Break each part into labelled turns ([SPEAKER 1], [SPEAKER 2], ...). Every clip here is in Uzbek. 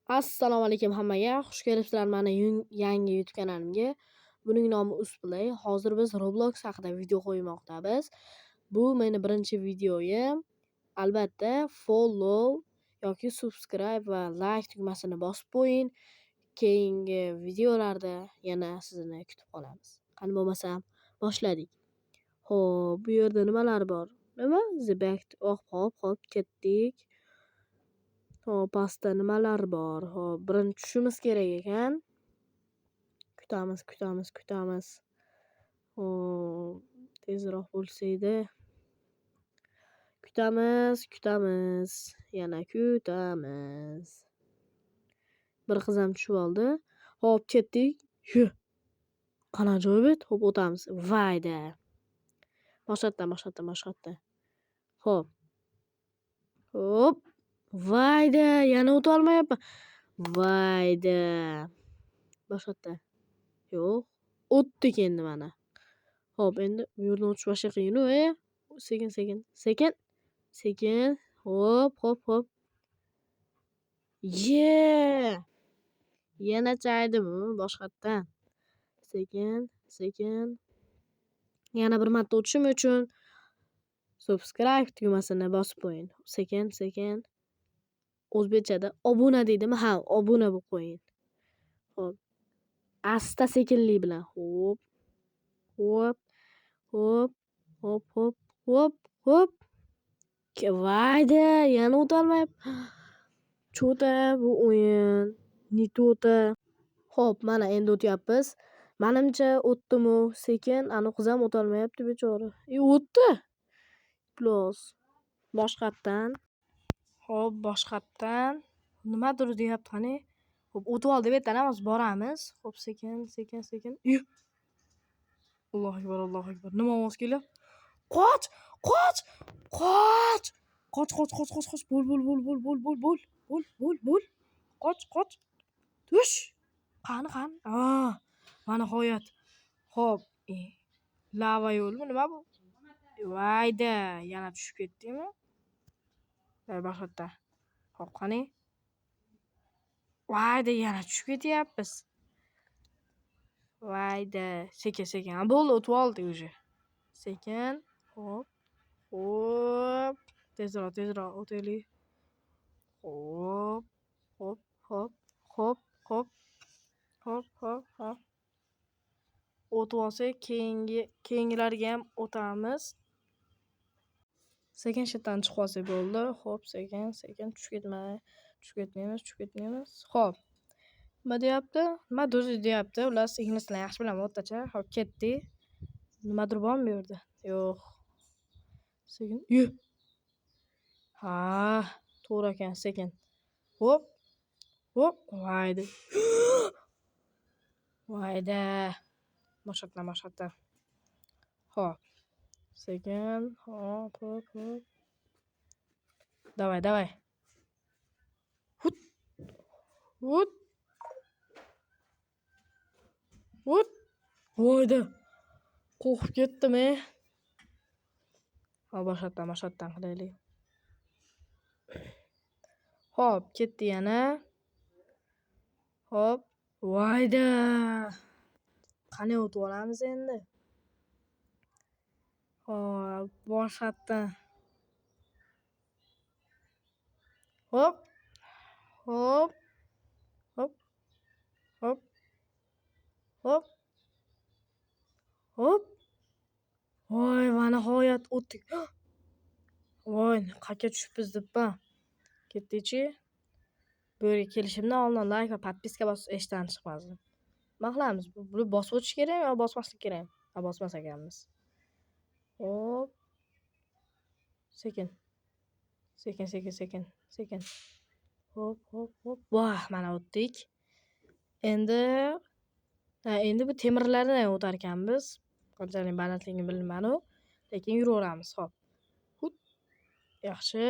[SPEAKER 1] Assalomu alaykum hammaga. Xush kelibsizlar mani yangi YouTube kanalimga. Buning nomi Usplay. Hozir biz Roblox haqida video qo'ymoqdamiz. Bu meni birinchi videoyim. Albatta, follow yoki subscribe va like tugmasini bosib qo'ying. Keyingi videolarda yana sizni kutib qolamiz. Qani bo'lmasam, boshladik. Xo'p, bu yerda nimalar bor? Nima? Hop, ketdik. Hop, pastda nimalar bor? Hop, birinchi tushimiz kerak ekan. Kutamiz. Hop, tezroq bo'lsa edi. Kutamiz. Yana kutamiz. Bir qiz ham tushib oldi. Hop, ketdik. Qani ajoyib. Hop, o'tamiz. Vayda. Boshqatdan. Hop. Vayda, yana o'ta olmayapman. Vayda. Boshqatdan. Yo'q. O'tdik endi mana. Hop, endi bu yerdan o'tish boshqa qiyin-ku, Sekin. Hop. Yana chaydim boshqatdan. Sekin. Yana bir marta o'tishim uchun subscribe tugmasini bosib qo'ying. Sekin. O'zbekchada obuna deydimi? Ha, obuna bo'lib qo'ying. Hop. Asta sekinlik bilan. Hop. Vayda, yana o'tolmayapman. Cho'ta bu o'yin. Nito'ta. Hop, mana endi o'tyapmiz. Menimcha o'tdim-u, sekin. Ana qiz ham o'tolmayapti bechora. O'tdi. Plus boshqatdan. Hop, boshqatdan. Nimadir deyapti qani? Hop, o'tib oldi. Bu yerdan ham boramiz. Hop, sekin. Allohu akbar. Nima ovoz kelyapti? Qoch! Qoch! Bo'l. Qoch. Tush. Qani. Mana nihoyat. Hop. Lava yo'lmi? Nima bu? Vayda, yana tushib ketdingmi? Boshqatdan. Hop, qani? Vayda, yana tushib ketyapmiz. Vayda, sekin. Bo'ldi, o'tib oldik уже. Sekin. Hop. Tezroq o'taylik. Hop. O'tib olsak, keyingilarga ham o'tamiz. Sekin shitdan chiqib olsak bo'ldi. Hop, sekin. Tushib ketmaymiz. Hop. Nima deyapti? Ular ingliz tilini yaxshi bilaman, o'rtacha. Hop, ketdik. Nimadir bormi bu yerda? Yo'q. Sekin. Ha, to'g'ri ekan, sekin. Hop. Vayda. Boshqatdan. Hop. Sekin. Hop. Davay. Hut. Voyda. Qo'rqib ketdim. Ha, boshqatdan qilaylik. Hop, ketdi yana. Hop. Voyda. Qani o'tib olamiz endi. Hop, boshqatdan. Hop. Voy, va nihoyat o'tdik. Voy, qayerga tushibmiz debman. Ketdik-chi. Bu yerga kelishimdan oldin like va podpiska bosib eshitdan chiqmasin. Nima qilamiz? Buni bosib o'tish kerakmi yo bosmaslik kerakmi? Ha, bosmas ekanmiz. Hop. Sekin. Hop. Voh, mana o'tdik. Endi bu temirlardan o'tar ekanmiz. Qanchalik balandligini bilmayman-u, lekin yuraveramiz. Hop. Hut. Yaxshi.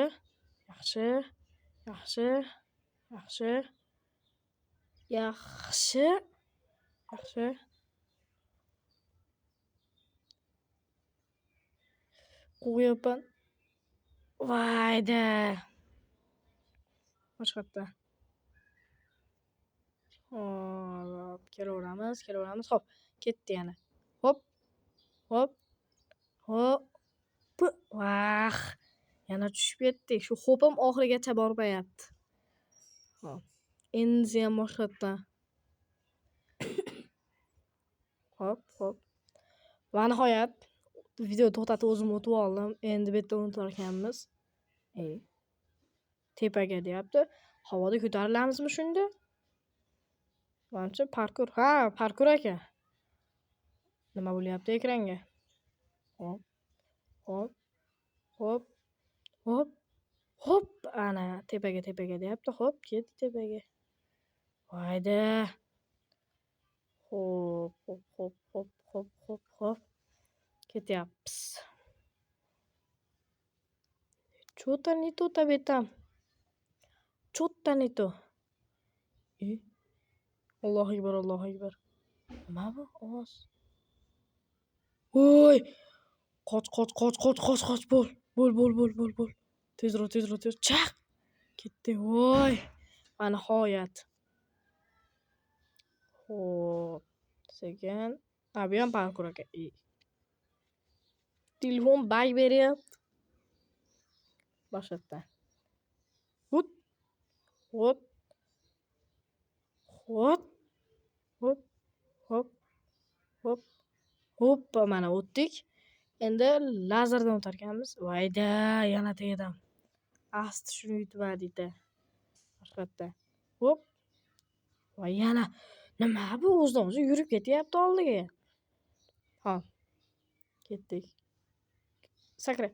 [SPEAKER 1] Qo'yapman. Vayda. Boshqatdan. Hop, kelaveramiz. Hop, ketdi yana. Hop, hop, hop. Vah! Yana tushib ketdik. Shu hopim oxirigacha bormayapti. Hop. Endi ham boshqatdan. Hop, hop. Va nihoyat video to'xtatib o'zim o'tib oldim. Endi bu yerda unutar ekanmiz. Tepaga deyapti. Havoda ko'tarilamizmi shunda? Manimcha parkur. Ha, parkur aka. Nima bo'lyapti ekranga? Hop, hop, hop, hop, hop. Ana tepaga deyapti. Hop, ketdi tepaga. Voyda. Hop, hop, hop, hop, hop, hop, hop. Ketyapmiz. Что-то не то там. Что-то не то. Allohu akbar, Allohu akbar. Nima bu? Ovoz. Voy! Qoch. Bo'l. Tezroq. Chaq! Ketdi. Voy! Va nihoyat. Xo'p. Sekin. Bu ham parkur aka. Telefon bag beryapti. Boshqatdan. Hop. Hoppa, mana o'tdik. Endi lazerdan o'tar ekanmiz. Voyda, yana tegadim. Asti shuni yutmadik-da. Boshqatdan. Hop. Va yana nima bu o'zidan o'zi yurib ketyapti oldiga. Ha. Ketdik. Sakra.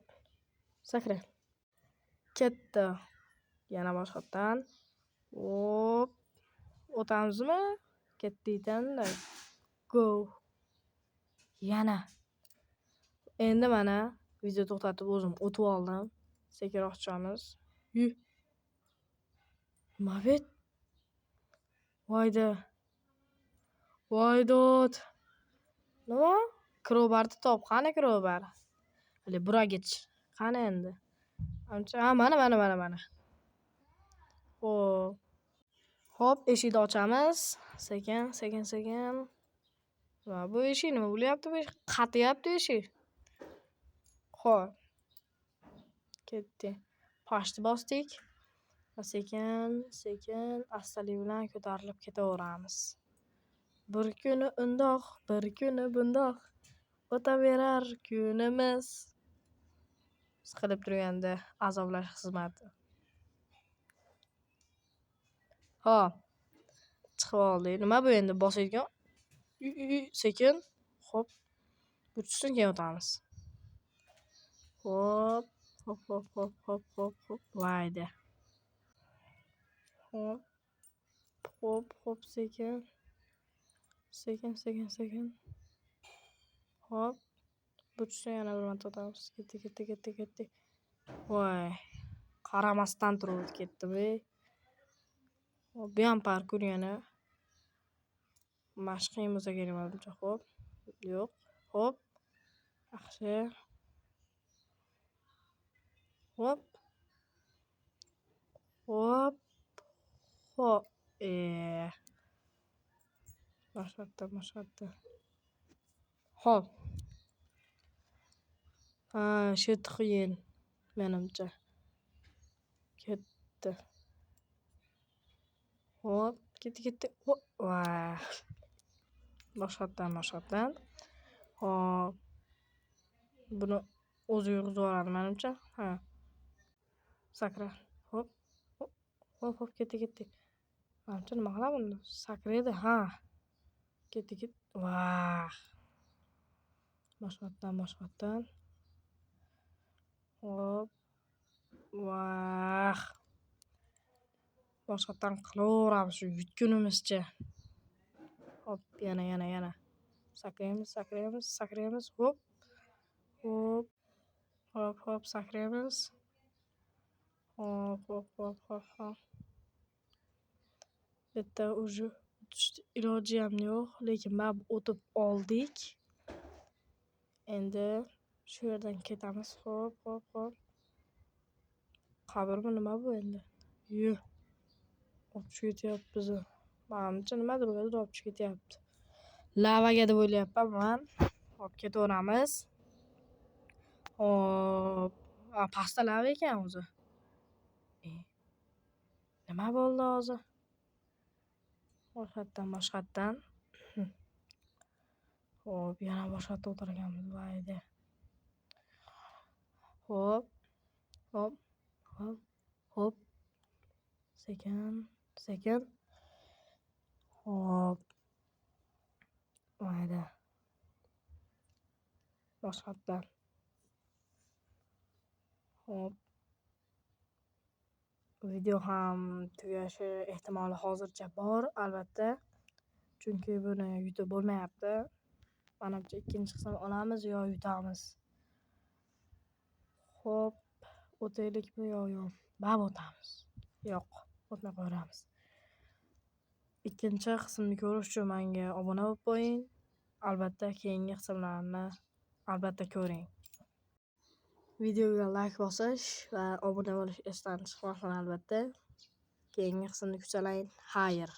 [SPEAKER 1] Ketdi. Yana boshqatdan. Hop. O'tamizmi? Ketdik-da. Go. Yana. Endi mana video to'xtatib o'zim o'tib oldim. Sekinroq tushamiz. Nima bu? Voydod. Nima? Crowbarni top. Qani crowbar? Hali buragich. Qani endi? Ancha, mana. Hop, eshikni ochamiz. Sekin. Va bu eshik nima bo'lyapti? Bu qatyapti eshik. Xo'p. Ketdi. Pashni bosdik. Va sekin astalik bilan ko'tarilib ketaveramiz. Bir kuni undoq, bir kuni bundoq o'taverar kunimiz. Siqilib turganda azoblash xizmati. Hop. Chiqib oldik. Nima bu endi bosayotgan? Sekin. Hop. Buchsin keyin o'tamiz. Hop. Voyda. Hop, sekin. Hop. Buchsin yana bir marta o'tamiz. Ketdi. Voy. Qaramasdan turib ketdi bu. Bu ham parkur yana. Mashqing bo'lsa kerak menimcha. Hop. Yo'q. Hop. Yaxshi. Hop. Boshqatda. Hop. Ha, shu qiyin menimcha. Ketdi. Hop, ketdi. Hop. Vay. Boshqatdan. Hop. Buni o'zi yurg'izib oladi menimcha. Ha. Sakra. Hop. Ketdi. Menimcha nima qiladi bunda? Sakraydi, ha. Ketdi. Vah. Boshqatdan. Hop. Vah. Boshqatdan qilaveramiz shu yutgunimizcha. Hop, yana. Sakraymiz. Hop. Sakraymiz. Hop. Bitta уже iloji ham yo'q, lekin mana o'tib oldik. Endi shu yerdan ketamiz. Hop. Qabrmi nima bu endi? Olib ketyapti bizni. Manimcha nimadir olib chiqib ketyapti. Lavaga deb o'ylayapman men. Hop, ketaveramiz. Hop. Pasta lava ekan o'zi. Nima bo'ldi hozir? Boshqatdan. Hop, yana boshqatda o'tirganmiz vayda. Hop. Sekin. Hop. Vayda. Boshqatdan. Hop. Video ham tugashi ehtimoli hozircha bor, albatta. Chunki buni yutib bo'lmayapti. Menimcha ikkinchi qism olamiz yo yutamiz. Hop, o'taylikmi yo yo'q? Bab o'tamiz. Yo'q, o'tmay qo'yamiz. Ikkinchi qismni ko'rish uchun menga obuna bo'lib qo'ying. Albatta keyingi qismlarni albatta ko'ring. Videoga like bosish va obuna bo'lish esdan chiqmasin albatta. Keyingi qismni kutalang. Xayr.